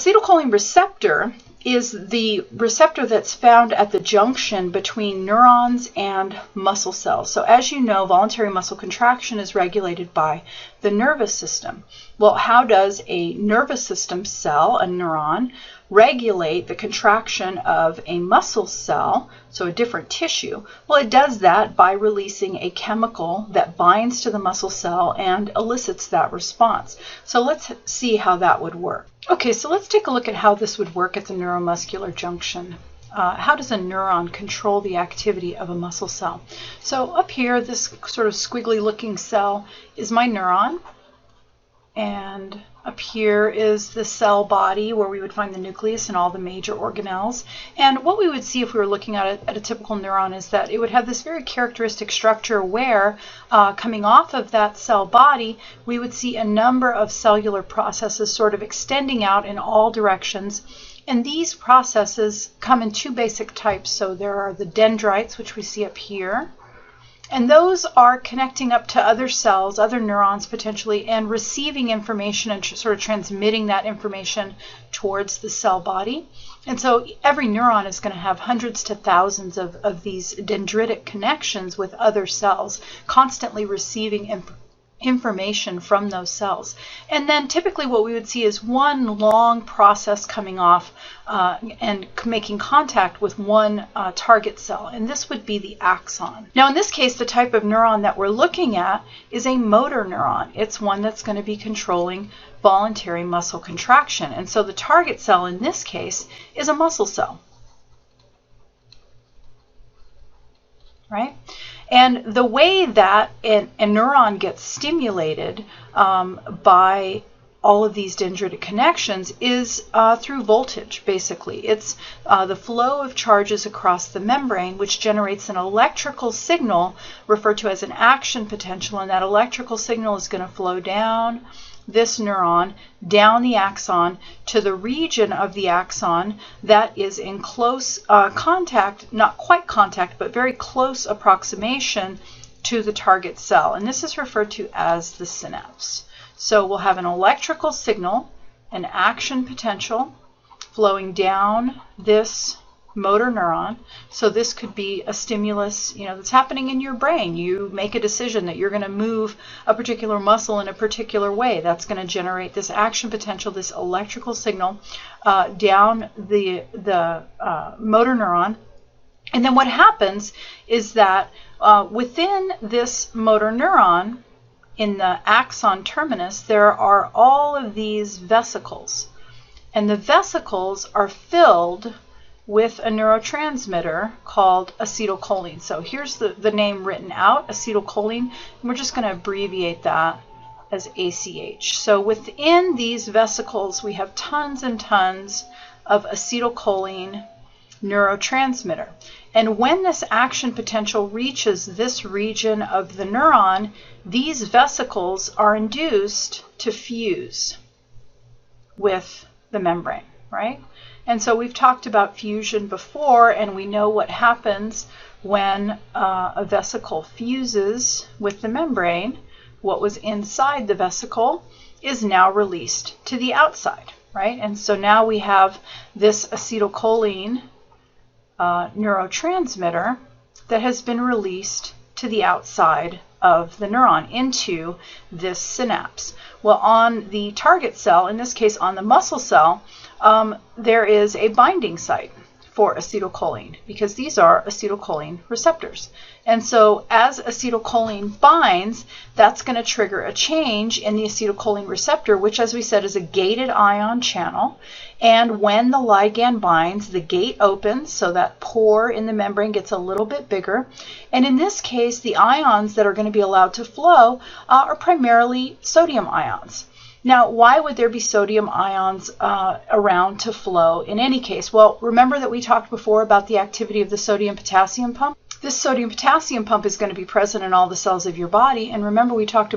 acetylcholine receptor is the receptor that's found at the junction between neurons and muscle cells. So as you know, voluntary muscle contraction is regulated by the nervous system. Well, how does a nervous system cell, a neuron, regulate the contraction of a muscle cell, so a different tissue? Well, it does that by releasing a chemical that binds to the muscle cell and elicits that response. So let's see how that would work. Okay, so let's take a look at how this would work at the neuromuscular junction. How does a neuron control the activity of a muscle cell? So up here, this sort of squiggly looking cell is my neuron. And up here is the cell body where we would find the nucleus and all the major organelles. And what we would see if we were looking at a typical neuron is that it would have this very characteristic structure where coming off of that cell body, we would see a number of cellular processes sort of extending out in all directions. And these processes come in two basic types. So there are the dendrites, which we see up here. And those are connecting up to other cells, other neurons potentially, and receiving information and sort of transmitting that information towards the cell body. And so every neuron is going to have hundreds to thousands of these dendritic connections with other cells, constantly receiving information from those cells. And then typically what we would see is one long process coming off and making contact with one target cell, and this would be the axon. Now in this case, the type of neuron that we're looking at is a motor neuron. It's one that's going to be controlling voluntary muscle contraction, and so the target cell in this case is a muscle cell, right? And the way that a neuron gets stimulated by all of these dendritic connections is through voltage, basically. It's the flow of charges across the membrane, which generates an electrical signal referred to as an action potential, and that electrical signal is going to flow down this neuron, down the axon, to the region of the axon that is in close contact, not quite contact, but very close approximation to the target cell. And this is referred to as the synapse. So we'll have an electrical signal, an action potential, flowing down this motor neuron. So this could be a stimulus, that's happening in your brain. You make a decision that you're going to move a particular muscle in a particular way. That's going to generate this action potential, this electrical signal down the motor neuron. And then what happens is that within this motor neuron, in the axon terminus, there are all of these vesicles. And the vesicles are filled with a neurotransmitter called acetylcholine. So here's the name written out, acetylcholine, and we're just going to abbreviate that as ACH. So within these vesicles, we have tons and tons of acetylcholine neurotransmitter. And when this action potential reaches this region of the neuron, these vesicles are induced to fuse with the membrane, right? And so we've talked about fusion before, and we know what happens when a vesicle fuses with the membrane. What was inside the vesicle is now released to the outside, right? And so now we have this acetylcholine neurotransmitter that has been released to the outside of the neuron into this synapse. Well, on the target cell, in this case on the muscle cell, there is a binding site for acetylcholine because these are acetylcholine receptors. And so as acetylcholine binds, that's going to trigger a change in the acetylcholine receptor, which, as we said, is a gated ion channel. And when the ligand binds, the gate opens, so that pore in the membrane gets a little bit bigger. And in this case, the ions that are going to be allowed to flow are primarily sodium ions. Now, why would there be sodium ions around to flow in any case? Well, remember that we talked before about the activity of the sodium-potassium pump? This sodium-potassium pump is going to be present in all the cells of your body. And remember, we talked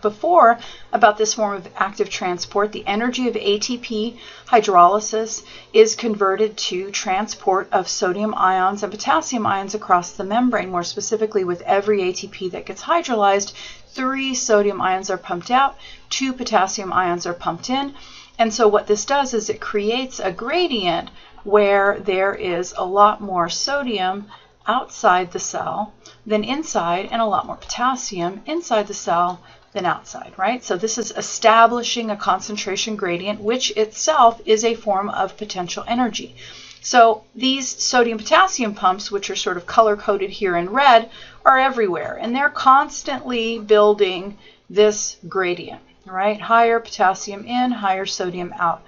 before about this form of active transport. The energy of ATP hydrolysis is converted to transport of sodium ions and potassium ions across the membrane. More specifically, with every ATP that gets hydrolyzed, 3 sodium ions are pumped out, 2 potassium ions are pumped in. And so what this does is it creates a gradient where there is a lot more sodium outside the cell than inside, and a lot more potassium inside the cell than outside, right? So this is establishing a concentration gradient, which itself is a form of potential energy. So these sodium-potassium pumps, which are sort of color-coded here in red, are everywhere, and they're constantly building this gradient, right? Higher potassium in, higher sodium out.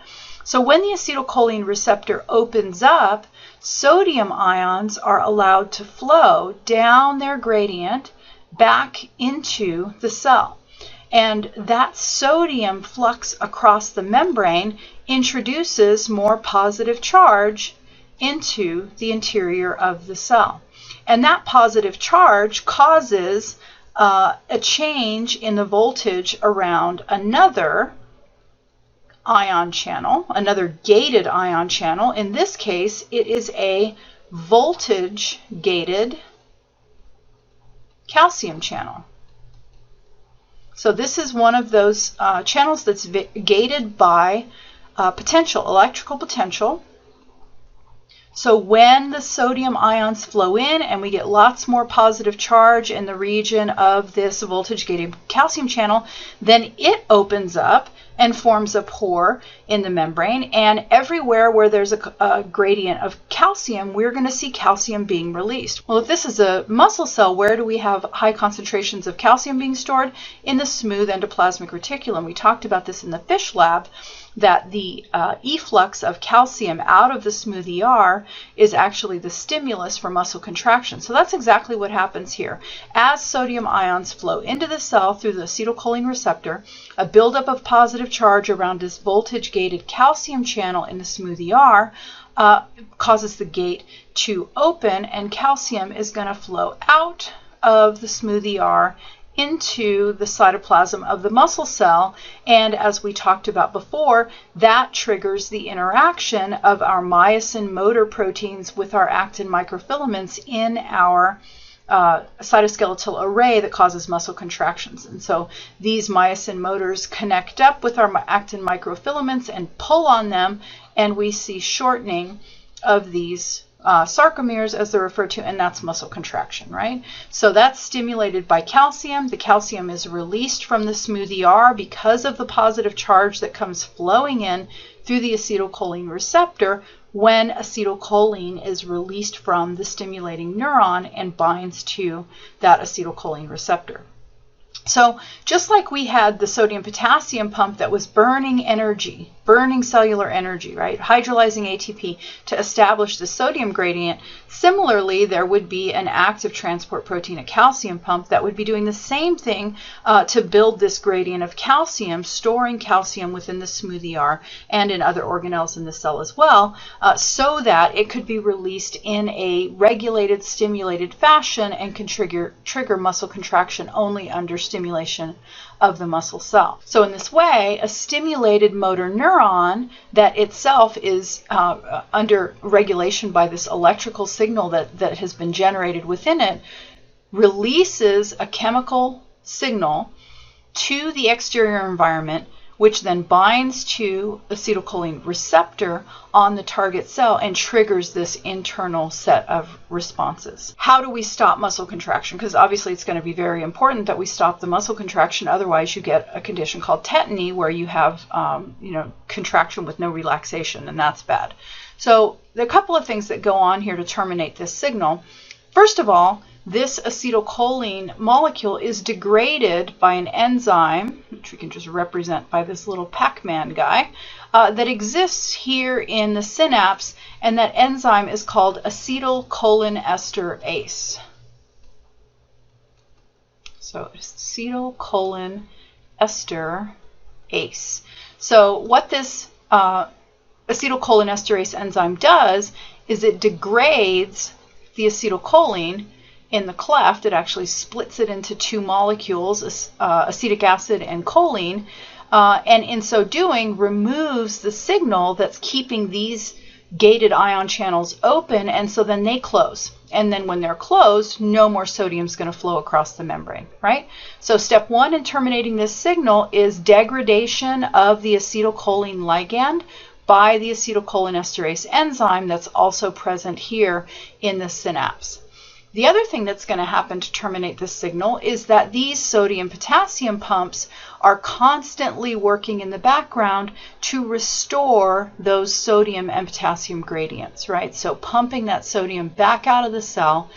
So when the acetylcholine receptor opens up, sodium ions are allowed to flow down their gradient back into the cell. And that sodium flux across the membrane introduces more positive charge into the interior of the cell. And that positive charge causes a change in the voltage around another ion channel, another gated ion channel. In this case, it is a voltage-gated calcium channel. So this is one of those channels that's gated by potential, electrical potential. So when the sodium ions flow in and we get lots more positive charge in the region of this voltage-gated calcium channel, then it opens up and forms a pore in the membrane, and everywhere where there's a gradient of calcium, we're going to see calcium being released. Well, if this is a muscle cell, where do we have high concentrations of calcium being stored? In the smooth endoplasmic reticulum. We talked about this in the fish lab, that the efflux of calcium out of the smooth ER is actually the stimulus for muscle contraction. So that's exactly what happens here. As sodium ions flow into the cell through the acetylcholine receptor, a buildup of positive charge around this voltage-gated calcium channel in the smooth ER causes the gate to open, and calcium is going to flow out of the smooth ER into the cytoplasm of the muscle cell, and as we talked about before, that triggers the interaction of our myosin motor proteins with our actin microfilaments in our cytoskeletal array that causes muscle contractions. And so these myosin motors connect up with our actin microfilaments and pull on them, and we see shortening of these sarcomeres, as they're referred to, and that's muscle contraction, right? So that's stimulated by calcium. The calcium is released from the smooth ER because of the positive charge that comes flowing in through the acetylcholine receptor when acetylcholine is released from the stimulating neuron and binds to that acetylcholine receptor. So just like we had the sodium-potassium pump that was burning energy, burning cellular energy, right, hydrolyzing ATP to establish the sodium gradient, similarly there would be an active transport protein, a calcium pump, that would be doing the same thing to build this gradient of calcium, storing calcium within the smooth ER and in other organelles in the cell as well, so that it could be released in a regulated, stimulated fashion and can trigger muscle contraction only under stimulation of the muscle cell. So in this way, a stimulated motor neuron that itself is under regulation by this electrical signal that has been generated within it releases a chemical signal to the exterior environment, which then binds to acetylcholine receptor on the target cell and triggers this internal set of responses. How do we stop muscle contraction? Because obviously it's going to be very important that we stop the muscle contraction. Otherwise you get a condition called tetany, where you have contraction with no relaxation, and that's bad. So there are a couple of things that go on here to terminate this signal. First of all, this acetylcholine molecule is degraded by an enzyme, which we can just represent by this little Pac-Man guy, that exists here in the synapse, and that enzyme is called acetylcholinesterase. So acetylcholinesterase. So what this acetylcholinesterase enzyme does is it degrades the acetylcholine in the cleft. It actually splits it into two molecules, acetic acid and choline, and in so doing removes the signal that's keeping these gated ion channels open, and so then they close. And then when they're closed, no more sodium is going to flow across the membrane, right? So step one in terminating this signal is degradation of the acetylcholine ligand by the acetylcholinesterase enzyme that's also present here in the synapse. The other thing that's going to happen to terminate this signal is that these sodium-potassium pumps are constantly working in the background to restore those sodium and potassium gradients, right? So pumping that sodium back out of the cell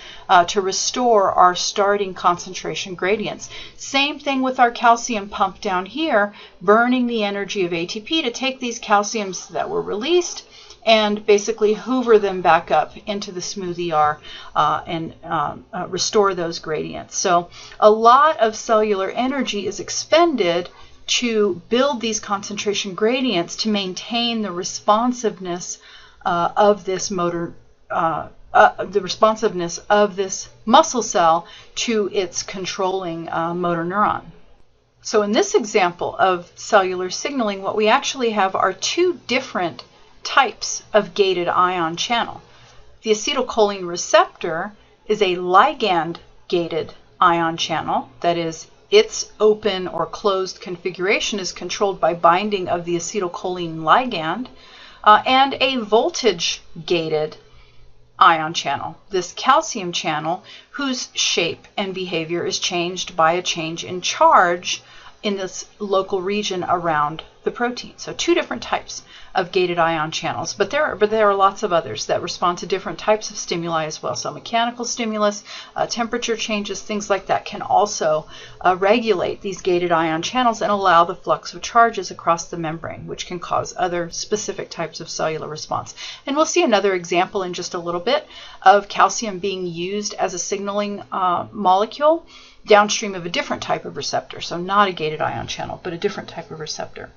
to restore our starting concentration gradients. Same thing with our calcium pump down here, burning the energy of ATP to take these calciums that were released and basically hoover them back up into the smooth ER and restore those gradients. So a lot of cellular energy is expended to build these concentration gradients to maintain the responsiveness of this motor, the responsiveness of this muscle cell to its controlling motor neuron. So in this example of cellular signaling, what we actually have are two different types of gated ion channel. The acetylcholine receptor is a ligand-gated ion channel, that is, its open or closed configuration is controlled by binding of the acetylcholine ligand, and a voltage-gated ion channel, this calcium channel, whose shape and behavior is changed by a change in charge in this local region around the protein. So two different types of gated ion channels, but there are lots of others that respond to different types of stimuli as well. So mechanical stimulus, temperature changes, things like that can also regulate these gated ion channels and allow the flux of charges across the membrane, which can cause other specific types of cellular response. And we'll see another example in just a little bit of calcium being used as a signaling molecule downstream of a different type of receptor. So not a gated ion channel, but a different type of receptor.